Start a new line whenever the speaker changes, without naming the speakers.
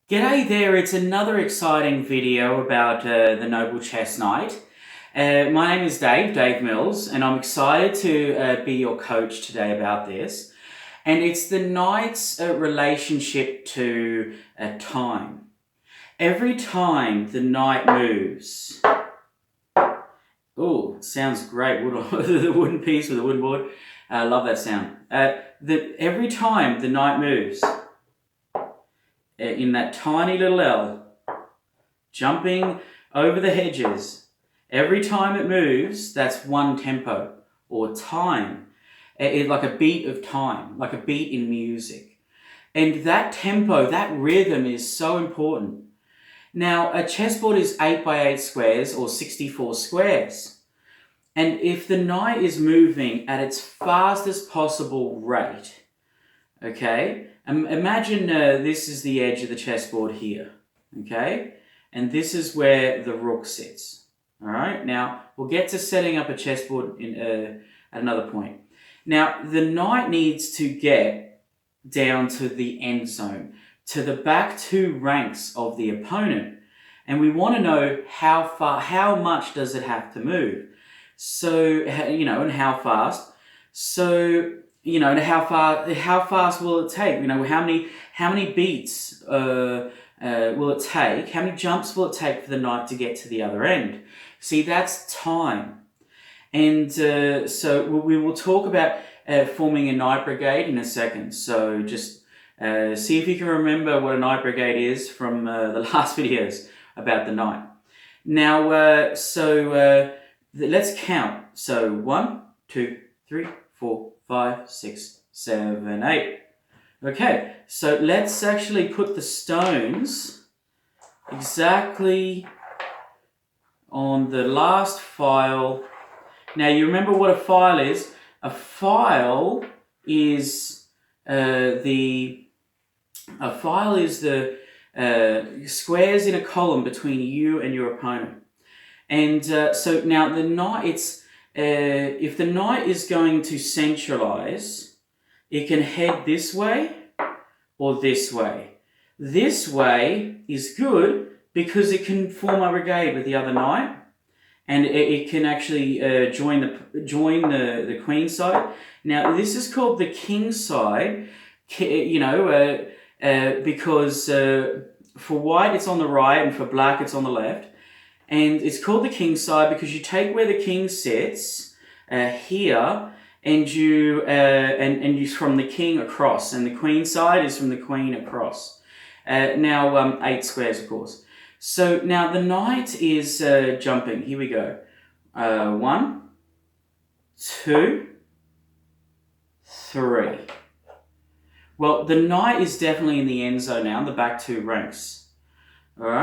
G'day there, it's another exciting video about the Noble Chess Night. My name is Dave Mills, and I'm excited to be your coach today about this. And it's the knight's relationship to time. Every time the knight moves, oh, sounds great, the wooden piece with the wooden board. I love that sound. Every time the knight moves, in that tiny little L, jumping over the hedges. Every time it moves, that's one tempo, or time. Like a beat of time, like a beat in music. And that tempo, that rhythm is so important. Now, a chessboard is 8 by 8 squares, or 64 squares. And if the knight is moving at its fastest possible rate, okay, imagine this is the edge of the chessboard here, okay? And this is where the rook sits, all right? Now, we'll get to setting up a chessboard at another point. Now, the knight needs to get down to the end zone, to the back two ranks of the opponent. And we want to know how much does it have to move? So, and how fast. So, and how fast will it take? How many beats will it take? How many jumps will it take for the knight to get to the other end? See, that's time. And so we will talk about forming a knight brigade in a second. So just see if you can remember what a knight brigade is from the last videos about the knight. Now, let's count. So 1, 2, 3, 4, 5, 6, 7, 8. Okay, so let's actually put the stones exactly on the last file. Now, you remember what a file is? A file is the squares in a column between you and your opponent. And so now the knight, if the knight is going to centralize, it can head this way or this way. This way is good because it can form a brigade with the other knight, and it can actually join the queen side. Now this is called the king side, because for white it's on the right and for black it's on the left. And it's called the king side because you take where the king sits here, and you from the king across, and the queen side is from the queen across. Now 8 squares, of course. So now the knight is jumping. Here we go. 1, 2, 3. Well, the knight is definitely in the end zone now, the back two ranks. All right.